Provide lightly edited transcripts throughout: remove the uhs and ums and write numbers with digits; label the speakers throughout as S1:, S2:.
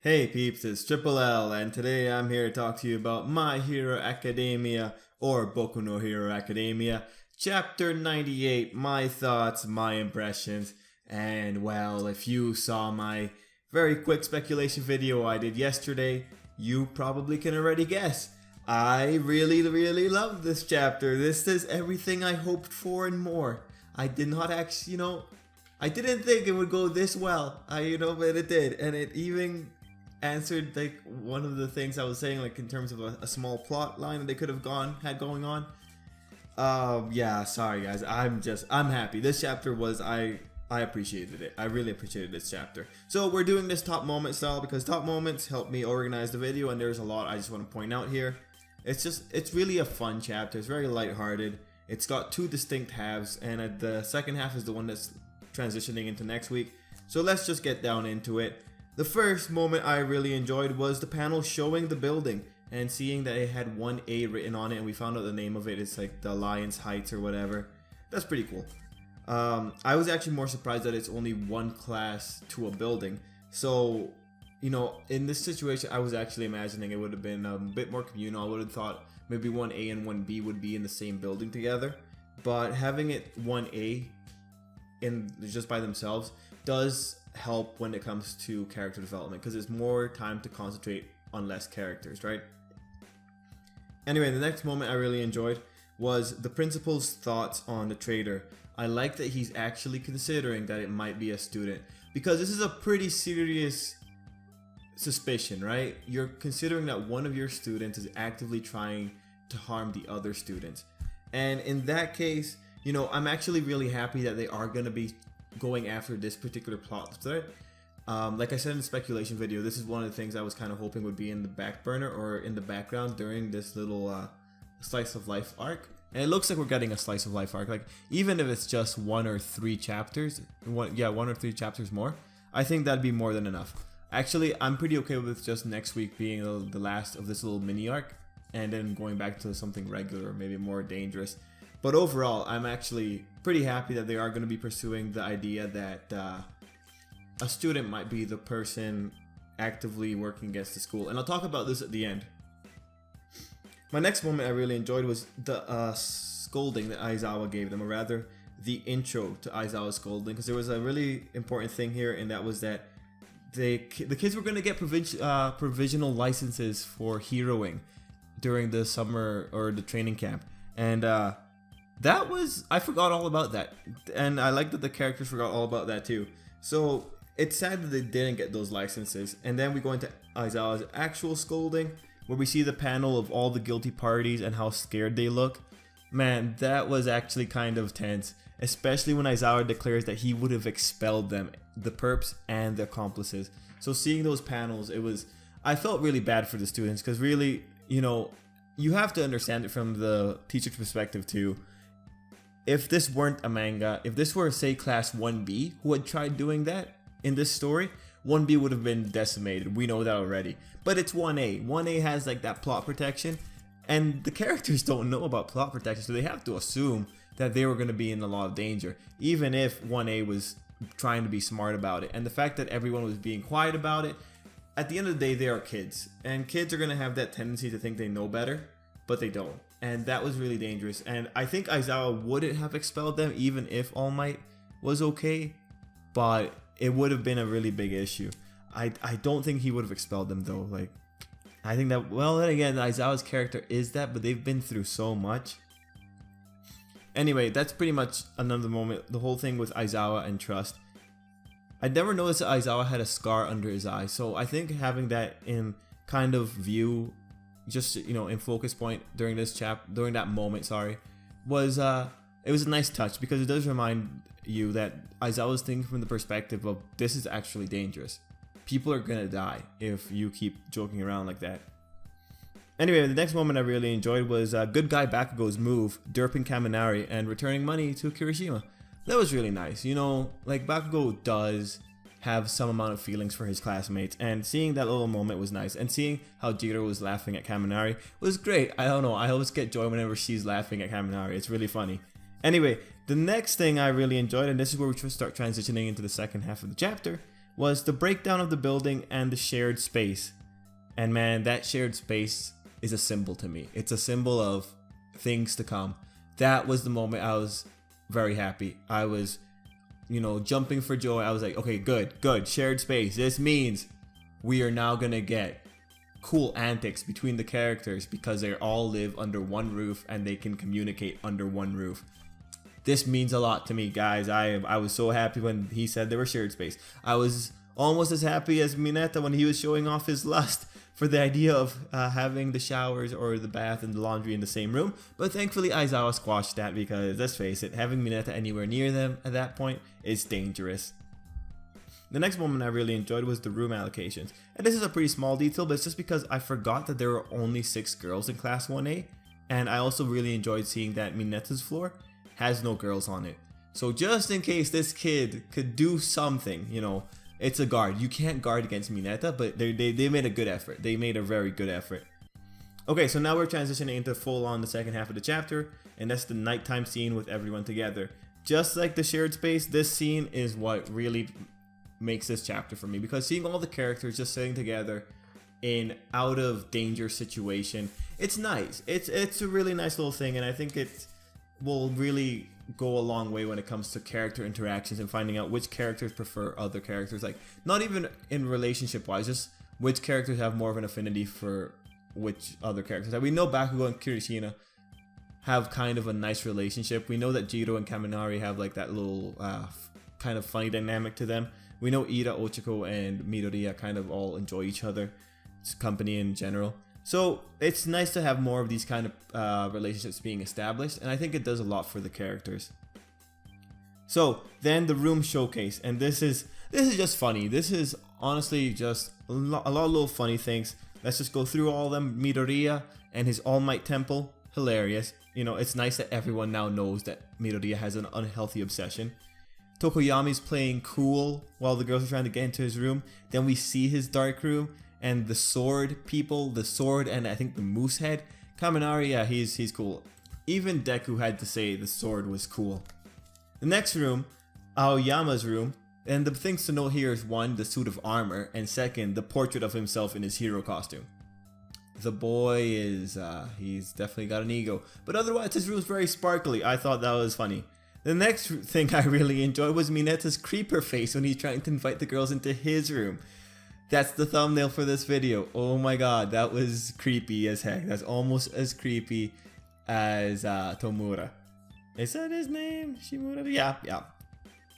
S1: Hey peeps, it's Tripl-L, and today I'm here to talk to you about My Hero Academia, or Boku no Hero Academia, Chapter 98, my thoughts, my impressions, and well, if you saw my very quick speculation video I did yesterday, you probably can already guess. I really love this chapter. This is everything I hoped for and more. I did not actually, I didn't think it would go this well. But it did, and it even answered like one of the things I was saying, like in terms of a small plot line that they could have had going on. Yeah, sorry guys, I'm happy. This chapter was I appreciated it. I really appreciated this chapter. So we're doing this top moment style because top moments help me organize the video, and there's a lot I just want to point out here. It's really a fun chapter. It's very lighthearted. It's got two distinct halves, and the second half is the one that's transitioning into next week. So let's just get down into it. The first moment I really enjoyed was the panel showing the building and seeing that it had 1A written on it, and we found out the name of it. It's like the Alliance Heights or whatever. That's pretty cool. I was actually more surprised that it's only one class to a building. So, in this situation, I was actually imagining it would have been a bit more communal. I would have thought maybe 1A and 1B would be in the same building together. But having it 1A just by themselves does help when it comes to character development, because it's more time to concentrate on less characters, right? Anyway, the next moment I really enjoyed was the principal's thoughts on the trader. I like that he's actually considering that it might be a student, because this is a pretty serious suspicion, right? You're considering that one of your students is actively trying to harm the other students, and in that case, I'm actually really happy that they are going to be going after this particular plot thread. Like I said in the speculation video, this is one of the things I was kind of hoping would be in the back burner or in the background during this little slice of life arc. And it looks like we're getting a slice of life arc. Like, even if it's just one or three chapters more, I think that'd be more than enough. Actually, I'm pretty okay with just next week being the last of this little mini arc, and then going back to something regular, maybe more dangerous. But overall, I'm actually pretty happy that they are going to be pursuing the idea that a student might be the person actively working against the school. And I'll talk about this at the end. My next moment I really enjoyed was the scolding that Aizawa gave them, or rather, the intro to Aizawa's scolding. Because there was a really important thing here, and that was that the kids were going to get provisional licenses for heroing during the summer or the training camp. And I forgot all about that, and I like that the characters forgot all about that too. So it's sad that they didn't get those licenses. And then we go into Aizawa's actual scolding, where we see the panel of all the guilty parties and how scared they look. Man, that was actually kind of tense, especially when Aizawa declares that he would have expelled them, the perps and the accomplices. So seeing those panels, I felt really bad for the students, because really, you have to understand it from the teacher's perspective too. If this weren't a manga, if this were, say, class 1B who had tried doing that in this story, 1B would have been decimated. We know that already. But it's 1A. 1A has like that plot protection, and the characters don't know about plot protection, so they have to assume that they were going to be in a lot of danger, even if 1A was trying to be smart about it. And the fact that everyone was being quiet about it, at the end of the day, they are kids, and kids are going to have that tendency to think they know better, but they don't. And that was really dangerous. And I think Aizawa wouldn't have expelled them even if All Might was okay, but it would have been a really big issue. I don't think he would have expelled them though. Like, I think that, well, then again, Aizawa's character is that, but they've been through so much. Anyway, that's pretty much another moment. The whole thing with Aizawa and trust. I never noticed that Aizawa had a scar under his eye, so I think having that in kind of view, just in focus point during that moment, was it was a nice touch, because it does remind you that Aizawa's thinking from the perspective of, this is actually dangerous. People are gonna die if you keep joking around like that. Anyway, the next moment I really enjoyed was good guy Bakugo's move, derping Kaminari and returning money to Kirishima. That was really nice. Like, Bakugo does have some amount of feelings for his classmates, and seeing that little moment was nice, and seeing how Jiro was laughing at Kaminari was great. I don't know, I always get joy whenever she's laughing at Kaminari. It's really funny. Anyway, the next thing I really enjoyed, and this is where we start transitioning into the second half of the chapter, was the breakdown of the building and the shared space. And man, that shared space is a symbol to me. It's a symbol of things to come. That was the moment I was very happy. I was, jumping for joy. I was like, okay, good, shared space. This means we are now gonna get cool antics between the characters because they all live under one roof and they can communicate under one roof. This means a lot to me, guys. I was so happy when he said they were shared space. I was almost as happy as Mineta when he was showing off his lust for the idea of having the showers or the bath and the laundry in the same room. But thankfully Aizawa squashed that because, let's face it, having Mineta anywhere near them at that point is dangerous. The next moment I really enjoyed was the room allocations. And this is a pretty small detail, but it's just because I forgot that there were only 6 girls in Class 1A. And I also really enjoyed seeing that Mineta's floor has no girls on it. So just in case this kid could do something, it's a guard. You can't guard against Mineta, but they made a good effort. They made a very good effort. Okay, so now we're transitioning into full on the second half of the chapter, and that's the nighttime scene with everyone together. Just like the shared space, this scene is what really makes this chapter for me, because seeing all the characters just sitting together in out of danger situation, it's nice. It's a really nice little thing, and I think it will really go a long way when it comes to character interactions and finding out which characters prefer other characters. Like, not even in relationship wise, just which characters have more of an affinity for which other characters. Like, we know Bakugo and Kirishima have kind of a nice relationship. We know that Jiro and Kaminari have like that little kind of funny dynamic to them. We know Ida, Ochiko, and Midoriya kind of all enjoy each other's company in general. So it's nice to have more of these kind of relationships being established, and I think it does a lot for the characters. So then the room showcase, and this is just funny. This is honestly just a lot of little funny things. Let's just go through all of them. Midoriya and his All Might Temple, hilarious. It's nice that everyone now knows that Midoriya has an unhealthy obsession. Tokoyami's playing cool while the girls are trying to get into his room. Then we see his dark room. And the sword people, the sword and I think the moose head. Kaminari, yeah, he's cool. Even Deku had to say the sword was cool. The next room, Aoyama's room. And the things to note here is 1, the suit of armor. And 2, the portrait of himself in his hero costume. The boy is, he's definitely got an ego. But otherwise, his room is very sparkly. I thought that was funny. The next thing I really enjoyed was Mineta's creeper face when he's trying to invite the girls into his room. That's the thumbnail for this video. Oh my god, that was creepy as heck. That's almost as creepy as Tomura. Is that his name? Shimura? Yeah.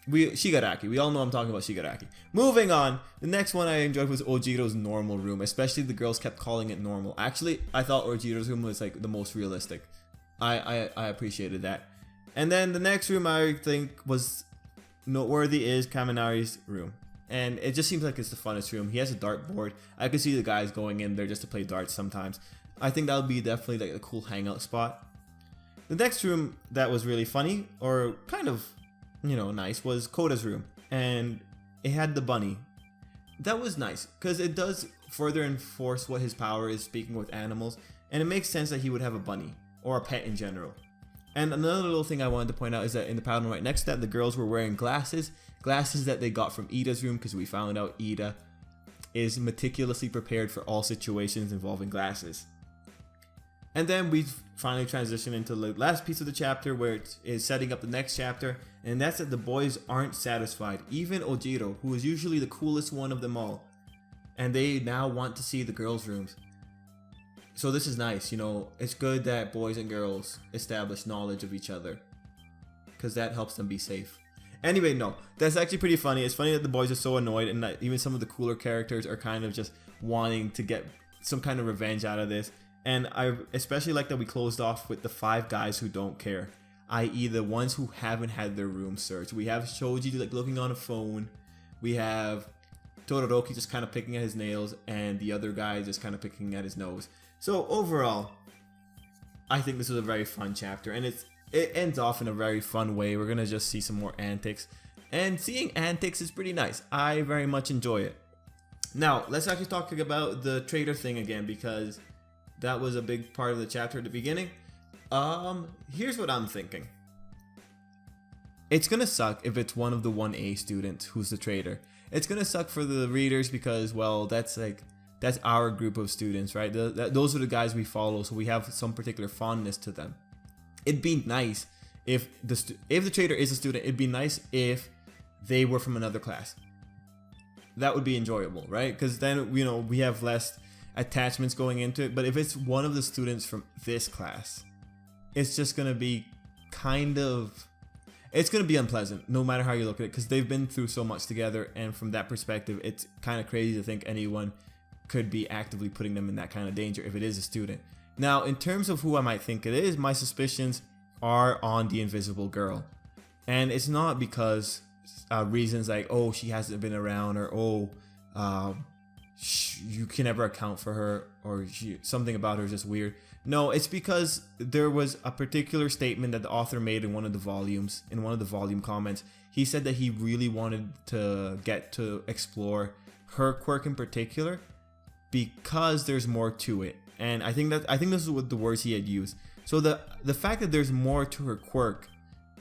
S1: Shigaraki. We all know I'm talking about Shigaraki. Moving on. The next one I enjoyed was Ojiro's normal room. Especially the girls kept calling it normal. Actually, I thought Ojiro's room was like the most realistic. I appreciated that. And then the next room I think was noteworthy is Kaminari's room. And it just seems like it's the funnest room. He has a dartboard. I could see the guys going in there just to play darts sometimes. I think that would be definitely like a cool hangout spot. The next room that was really funny, or kind of, nice, was Koda's room. And it had the bunny. That was nice, because it does further enforce what his power is, speaking with animals. And it makes sense that he would have a bunny, or a pet in general. And another little thing I wanted to point out is that in the panel right next to that, the girls were wearing glasses that they got from Ida's room, because we found out Ida is meticulously prepared for all situations involving glasses. And then we finally transition into the last piece of the chapter, where it is setting up the next chapter, and that's that the boys aren't satisfied. Even Ojiro, who is usually the coolest one of them all, and they now want to see the girls' rooms. So this is nice, it's good that boys and girls establish knowledge of each other, because that helps them be safe. Anyway, no, that's actually pretty funny. It's funny that the boys are so annoyed, and that even some of the cooler characters are kind of just wanting to get some kind of revenge out of this. And I especially like that we closed off with the 5 guys who don't care, i.e. the ones who haven't had their room searched. We have Shoji like looking on a phone. We have Todoroki just kind of picking at his nails, and the other guy just kind of picking at his nose. So overall, I think this was a very fun chapter, and it ends off in a very fun way. We're gonna just see some more antics, and seeing antics is pretty nice. I very much enjoy it. Now let's actually talk about the trader thing again, because that was a big part of the chapter at the beginning. Here's what I'm thinking. It's gonna suck if it's one of the 1A students who's the trader, it's gonna suck for the readers because, well, that's our group of students, right? Those are the guys we follow, so we have some particular fondness to them. It'd be nice if the trader is a student. It'd be nice if they were from another class. That would be enjoyable, right? Because then, you know, we have less attachments going into it. But if it's one of the students from this class, it's just gonna be it's gonna be unpleasant no matter how you look at it, because they've been through so much together, and from that perspective, it's kind of crazy to think anyone could be actively putting them in that kind of danger if it is a student. Now, in terms of who I might think it is, my suspicions are on the invisible girl, and it's not because reasons like, oh, she hasn't been around, or you can never account for her, or something about her is just weird. No, it's because there was a particular statement that the author made in one of the volumes, in one of the volume comments. He said that he really wanted to get to explore her quirk in particular because there's more to it. And I think this is what the words he had used. So the fact that there's more to her quirk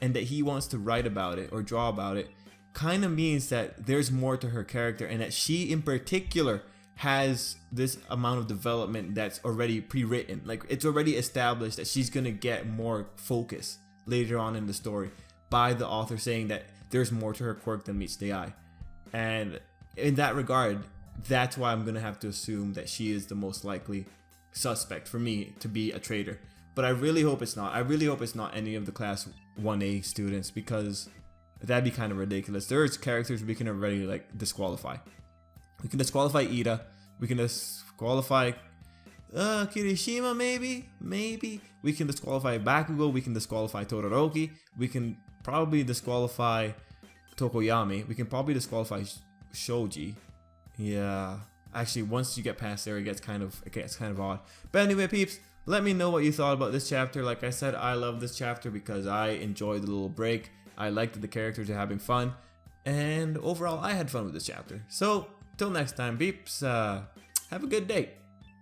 S1: and that he wants to write about it or draw about it kind of means that there's more to her character, and that she in particular has this amount of development that's already pre-written. Like, it's already established that she's gonna get more focus later on in the story by the author saying that there's more to her quirk than meets the eye. And in that regard, that's why I'm gonna have to assume that she is the most likely suspect for me to be a traitor. But I really hope it's not. I really hope it's not any of the class 1A students, because that'd be kind of ridiculous. There's characters we can already like disqualify. We can disqualify Ida. We can disqualify Kirishima, maybe. We can disqualify Bakugo. We can disqualify Todoroki. We can probably disqualify Tokoyami. We can probably disqualify Shoji. Yeah. Actually, once you get past there, it gets kind of odd. But anyway, peeps, let me know what you thought about this chapter. Like I said, I love this chapter because I enjoyed the little break. I liked that the characters are having fun. And overall, I had fun with this chapter. So, till next time, peeps, have a good day.